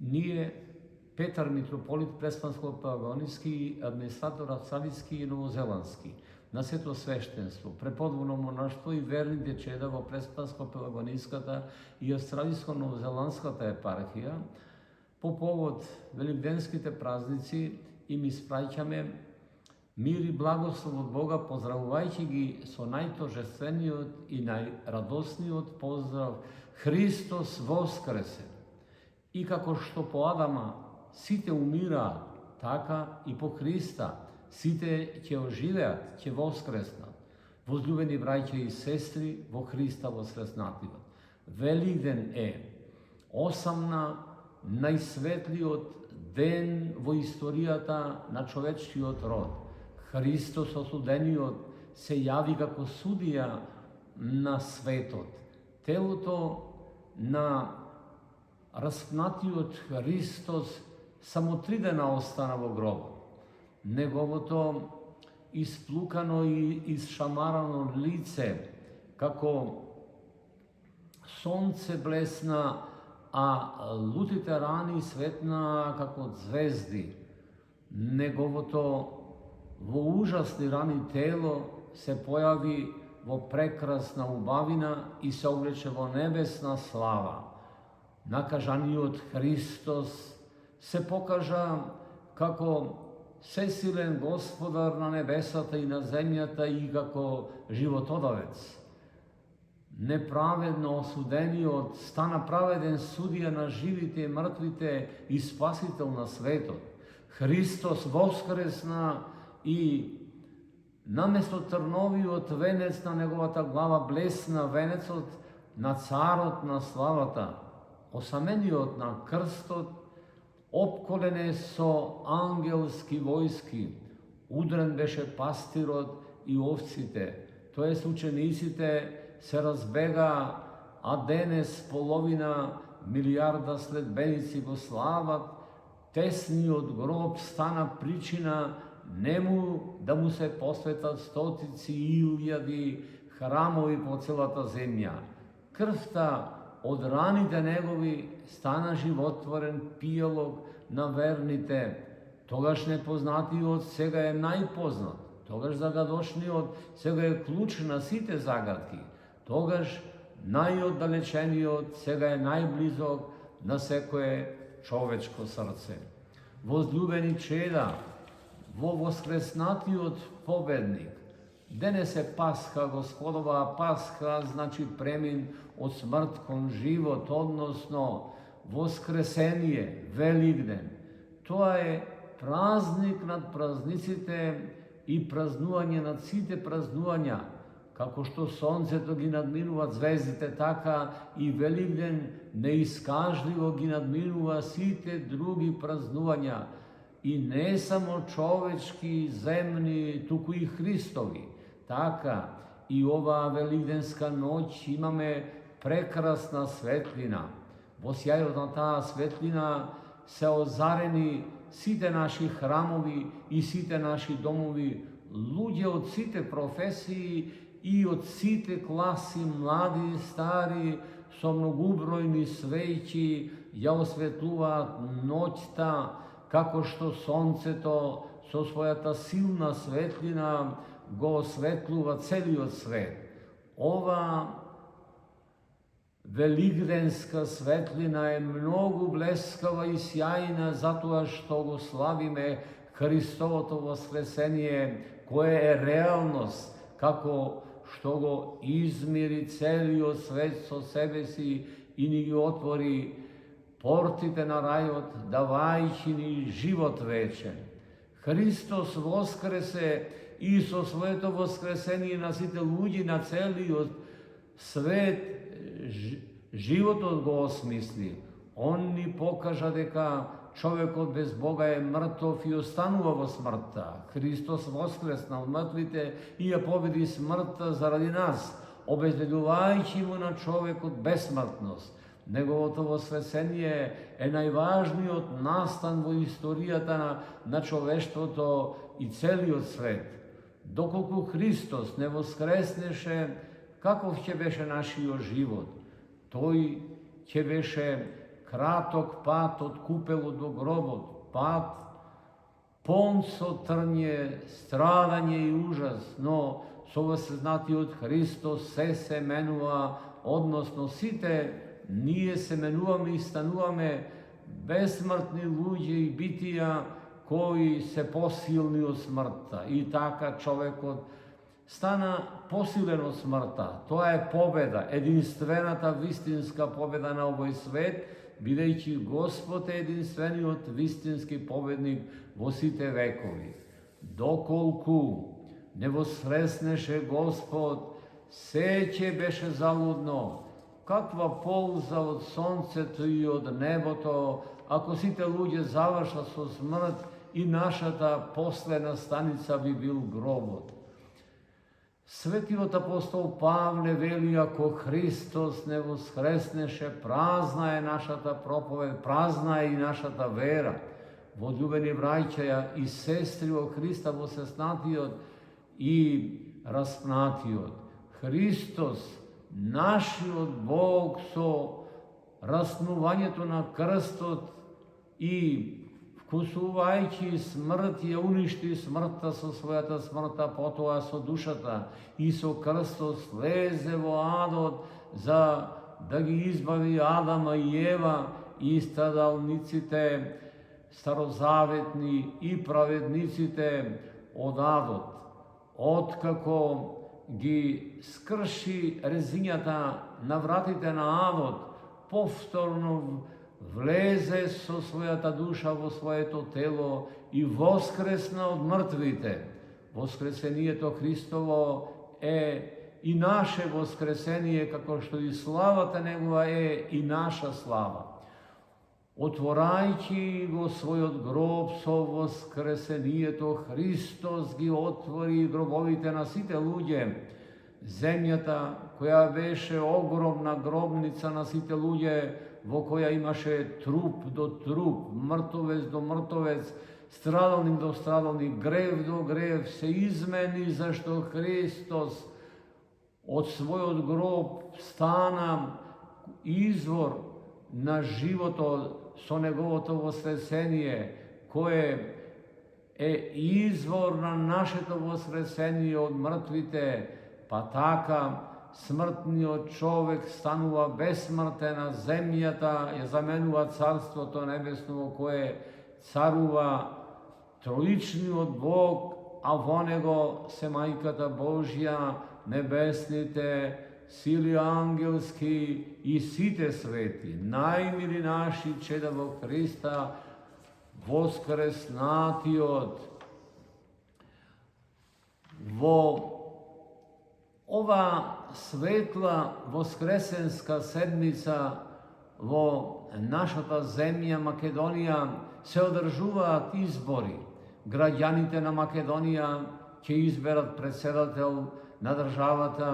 Ние Петар митрополит Преспанско-Пелагонijski, администратор Австралийски и Новозеландски, на сето свештенство, преподобно монаштво и верните чеда во Преспанско-Пелагонijската и Австралийско-Новозеландската епархија, по повод великденските празници им испраќаме мир и благослов од Бога, поздравувајќи ги со најторжествениот и најрадосниот поздрав: Христос воскресе! И како што по Адама сите умираат, така и по Христа сите ќе оживеат, ќе воскреснат. Возлюбени браќа и сестри во Христа воскреснативот. Великден е осамна најсветлиот ден во историјата на човечкиот род. Христос осудениот се јави како судија на светот. Телото на распнатиот Христос само 3 дена остана во гробот. Неговото исплукано и исшамарано лице како сонце блесна, а лутите рани светна како звезди. Неговото во ужасни рани тело се појави во прекрасна убавина и се облече во небесна слава. Накажаниот Христос се покажа како сесилен Господар на небесата и на земјата и како животодавец. Неправедно осудениот стана праведен судија на живите и мртвите и спасител на светот. Христос воскресна и наместо трновиот венец на неговата глава блесна венецот на царот на славата. Осамениот на крстот, опколене со ангелски војски, удрен беше пастирот и овците, тоест учениците се разбега, а денес половина милиарда следбеници го слават. Тесниот гроб стана причина нему да му се посветат стотици и илјади храмови по целата земја. Крвта од раните негови стана животворен пијалок на верните. Тогаш непознатиот сега е најпознат. Тогаш загадошниот сега е клуч на сите загадки. Тогаш најоддалечениот сега е најблизок на секое човечко срце. Возлюбени чеда, во воскреснатиот победник, денес е Пасха, Господова Пасха, значи премин од смрт кон живот, односно воскресение, Великден. Тоа е празник над празниците и празнување над сите празнувања. Како што сонцето ги надминува звездите, така и Великден неискажливо ги надминува сите други празнувања. И не само човечки, земни, туку и Христови. Така и оваа великденска ноќ имаме прекрасна светлина. Во сјајот на таа светлина се озарени сите наши храмови и сите наши домови, луѓе од сите професии и од сите класи, млади и стари, со многубројни свеќи ја осветлуваат ноќта, како што сонцето со својата силна светлина го осветлува целиот свет. Ова великденска светлина е многу блескава и сјајна, затоа што го славиме Христовото воскресение, кое е реалност, како што го измири целиот свет со себе си и ни ги отвори портите на рајот, давајќи ни живот вечен. Христос воскресе и со своето воскресение на сите луѓе на целиот свет животот го осмисли. Он ни покажа дека човекот без Бога е мртов и останува во смртта. Христос воскресна од мртвите и ја победи смртта заради нас, обезбедувајќи му на човекот бесмртност. Неговото воскресение е најважниот настан во историјата на човештвото и целиот свет. Доколку Христос не воскреснеше, каков ќе беше нашиот живот? Тој ќе беше kratok pad od kupelo do grobot, pad, ponco trnje, stradanje i užas, no sovo se znati od Hristos se menува, odnosno site nije se menuvame i stanuvame besmrtni luđe i bitija koji se posilni od smrta. I taka čovek od stana posilen od smrta. To je pobeda, jedinstvenata vistinska pobeda na ovoj svet, bideći Gospod jedinstveni od vistinski pobednik vo site vekovi. Dokolku ne vosresneše Gospod, seće beše zaludno, kakva polza od sonceta i od neboto, ako site luđe završa so smrt i naša ta poslena stanica bi bil grobot. Sveti od apostol Pavle veli, ako Hristos ne voskresneše, prazna je naša ta propoved, prazna je i naša ta vera. Voljubeni braćaja i sestri o Hrista vosesnatiod i raspnatiod. Hristos, naši od Bog so raspnуването на кръстот и вкусувајќи смрт ја уништи смртта со својата смртта, потоа со душата и со крстот слезе во адот за да ги избави Адама и Ева и страдалниците старозаветни и праведниците од адот. Откако ги скрши резињата на вратите на адот, повторно влезе со својата душа во своето тело и воскресна од мртвите. Воскресението Христово е и наше воскресение, како што и славата Негова е и наша слава. Отворајќи го својот гроб со воскресението, Христос ги отвори гробовите на сите луѓе. Земјата, која беше огромна гробница на сите луѓе, во која имаше труп до труп, мртовец до мртовец, страдалник до страдалник, грев до грев, се измени, зашто Христос од својот гроб стана извор на животот со неговото воскресение, кое е извор на нашето воскресение од мртвите, па така смртниот човек станува безсмртен, а земјата ја заменува Царството Небесно, во кое царува троичниот Бог, а во него се Мајката Божја, небесните сили ангелски и сите свети, најмили наши чеда во Христа, воскреснатиот. Во ова светла воскресенска седмица во нашата земја Македонија се одржуваат избори. Граѓаните на Македонија ќе изберат председател на државата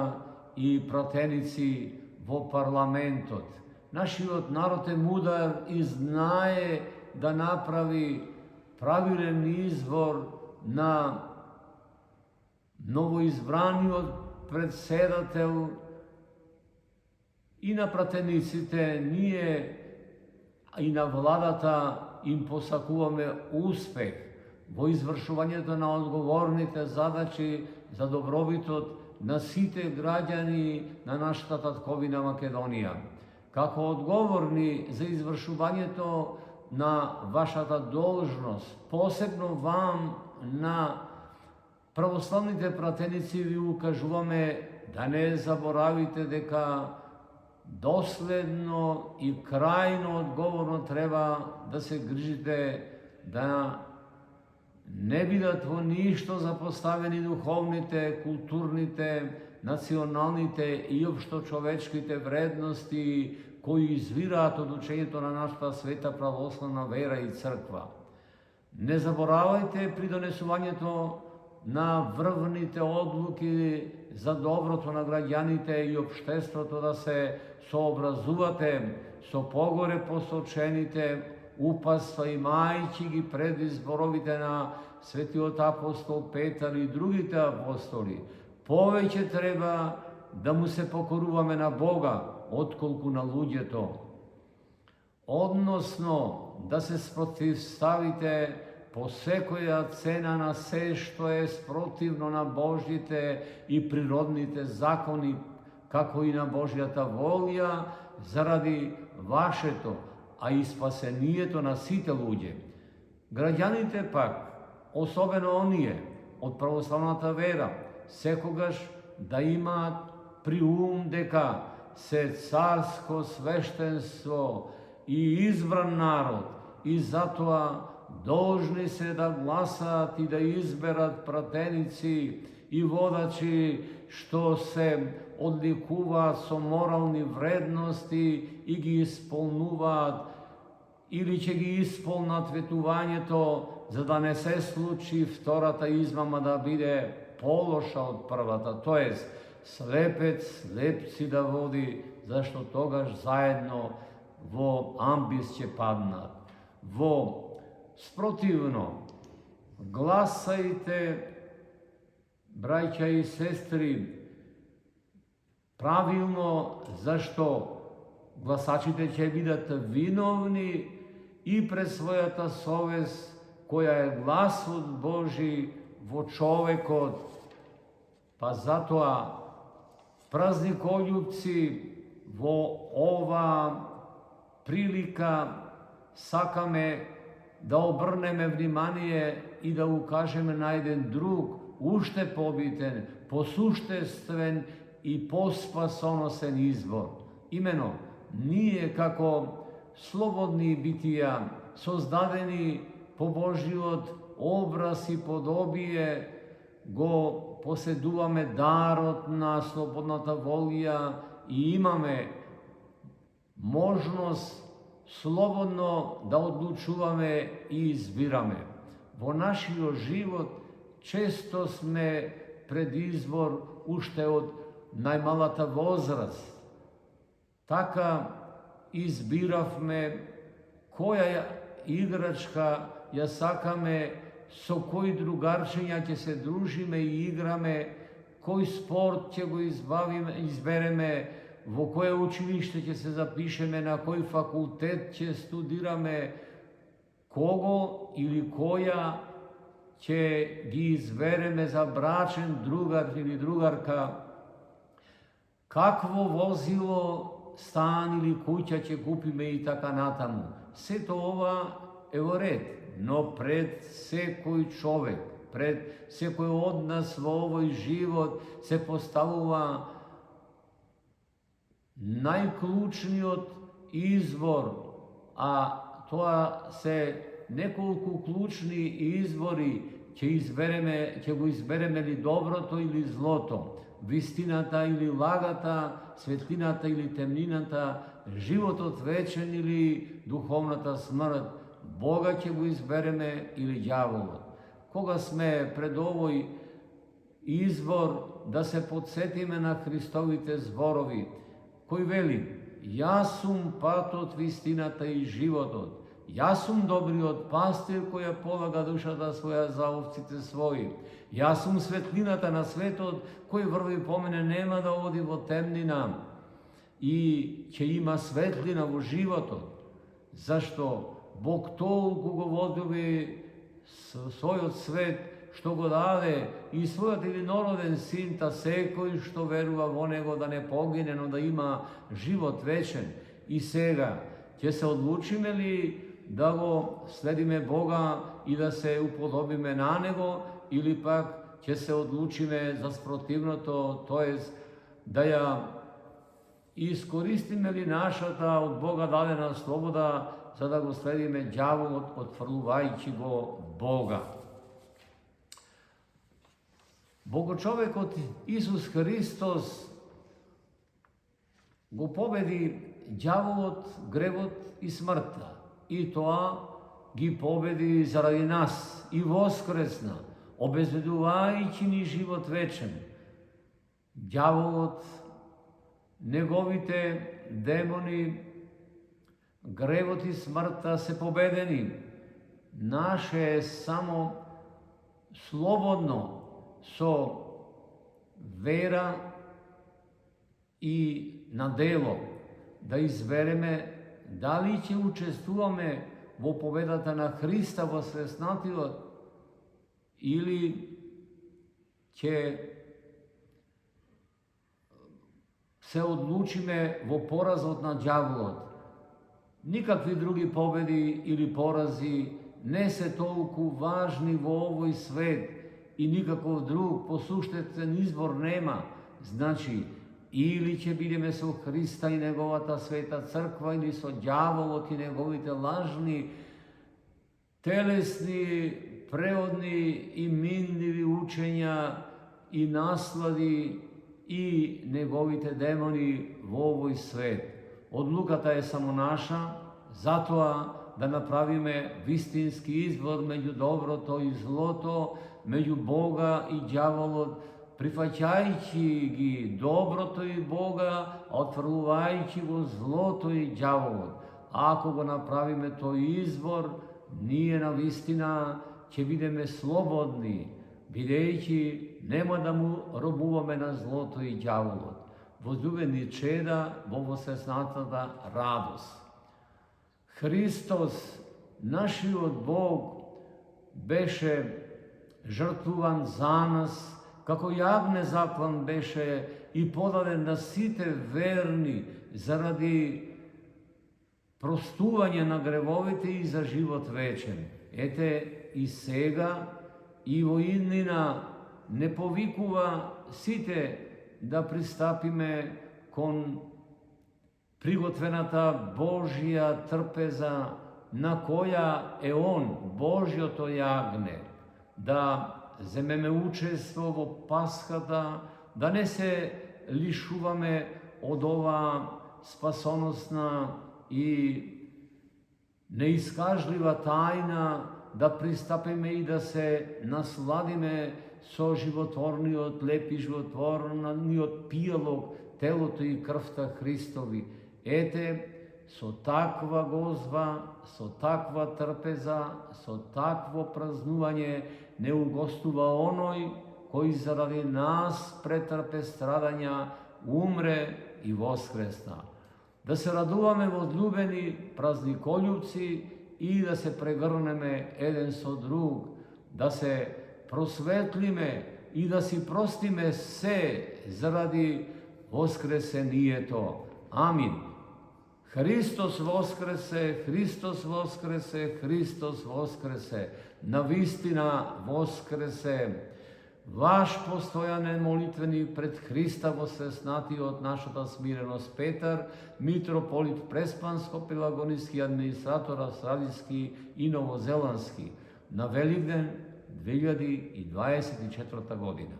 и пратеници во парламентот. Нашиот народ е мудар и знае да направи правилен избор на новоизбраниот председател и на пратениците. Ние и на владата им посакуваме успех во извршувањето на одговорните задачи за добробитот на сите граѓани на нашата татковина Македонија. Како одговорни за извршувањето на вашата должност, посебно вам на православните пратеници ви укажуваме да не заборавите дека доследно и крајно одговорно треба да се грижите да не бидат во ништо запоставени духовните, културните, националните и општо човечките вредности кои извираат од учењето на нашата света православна вера и црква. Не заборавајте при донесувањето на врвните одлуки за доброто на граѓаните и општеството да се сообразувате со погоре посочените упатства, имајќи ги пред изборовите на светиот апостол Петар и другите апостоли. Повеќе треба да му се покоруваме на Бога, отколку на луѓето. odnosno da se sprotivstavite po sekoja cena na sve što je sprotivno na Božjite i prirodnite zakoni, kako i na Božjata volja, zaradi vašeto, a i spasenijeto na site luđe. Građanite pak, osobeno onije, od pravoslavната vera, sekogaš da ima prium дека се царско свештенство и избран народ, и затоа должни се да гласат и да изберат пратеници и водачи што се одликуваат со морални вредности и ги исполнуваат или ќе ги исполнат ветувањето, за да не се случи втората измама да биде полоша од првата, тоест слепец слепци да води, зашто тогаш заедно во амбис ќе паднат. Во спротивно, гласајте, браќа и сестри, правилно, зашто гласачите ќе бидат виновни и пред својата совест, која е гласот Божи во човекот, па затоа празникољупци во ова прилика сакаме да обрнеме внимание и да укажеме на еден друг, уште побитен, посуштествен и поспасоносен избор. Имено, ние како слободни битија, создадени по Божиот образ и подобие, го поседуваме дарот на слободната волја и имаме можност слободно да одлучуваме и избираме. Во нашиот живот често сме пред избор уште од најмалата возраст. Така избиравме која играчка ја сакаме, со кои другарчиња ќе се дружиме и играме, кој спорт ќе го избереме, во кое училиште ќе се запишеме, на кој факултет ќе студираме, кого или која ќе ги избереме за брачен другар или другарка, какво возило, стан или куќа ќе купиме и така натаму. Сето ова е во ред, но пред секој човек, пред секој од нас во овој живот се поставува најклучниот избор, а тоа се неколку клучни избори, ќе го избереме ли доброто или злото, вистината или лагата, светлината или темнината, животот вечен или духовната смрт, Бога ќе го избереме или ѓаволот. Кога сме пред овој избор, да се подсетиме на Христовите зборови, кој вели: јас сум патот, вистината и животот. Јас сум добриот пастир кој ја полага душата своја за овците своји. Јас сум светлината на светот кој врви по мене, нема да оди во темнина и ќе има светлина во животот. Зашто Бог толку го возлюби својот свет, што го даде и својот единороден син, та секој што верува во него да не погине, но да има живот вечен. И сега, ќе се одлучиме ли да го следиме Бога и да се уподобиме на него, или пак ќе се одлучиме за спротивното, тоест да ја искористиме ли нашата од Бога дадена слобода, за да го следиме ѓаволот, отфрлувајќи го Бога. Богочовекот Исус Христос го победи ѓаволот, гревот и смртта. И тоа ги победи заради нас и воскресна, обезбедувајќи ни живот вечен. Ѓаволот, неговите демони, гревот и смртта се победени. Наше е само слободно со вера и на дело да избереме дали ќе учествуваме во победата на Христа воскреснатиот или ќе се одлучиме во поразот на ѓаволот. Никакви други победи или порази не се толку важни во овој свет и никаков друг посуштествен избор нема. Значи, или ќе бидеме со Христа и неговата света црква, или со ѓаволот и неговите лажни, телесни, преодни и минливи учења и наслади и неговите демони во овој свет. Одлуката е само наша, затоа да направиме вистински избор меѓу доброто и злото, меѓу Бога и ѓаволот, прифаќајќи ги доброто и Бога, отфрлувајќи го злото и ѓаволот. Ако го направиме тој избор, ние навистина ќе бидеме слободни, бидејќи нема да му робуваме на злото и ѓаволот. Возлюбени чеда во воскреснатата радост. Христос, нашиот Бог, беше жртвуван за нас, како јагне заклан беше и подаден на сите верни заради простување на гревовите и за живот вечен. Ете и сега и во иднина не повикува сите да пристапиме кон приготвената Божја трпеза, на која е Он, Божјото јагне, да земеме учество во Пасхата, да не се лишуваме од ова спасоносна и неискажлива тајна, да пристапиме и да се насладиме со животворниот, леп и животворниот пијалок, телото и крвта Христови. Ете, со таква гозба, со таква трпеза, со такво празнување не угостува оној кој заради нас претрпе страдања, умре и воскресна. Да се радуваме возлюбени празниколјубци и да се прегрнеме еден со друг, да се просветлиме и да си простиме се заради воскресението. Амин. Христос воскресе, Христос воскресе, Христос воскресе. Навистина воскресе. Ваш постојанен молитвеник пред Христа воскреснатиот, нашата смиреност Петар, митрополит Преспанско-Пелагонички, администратор австралијски и новозеландски, на Великден 2024 година.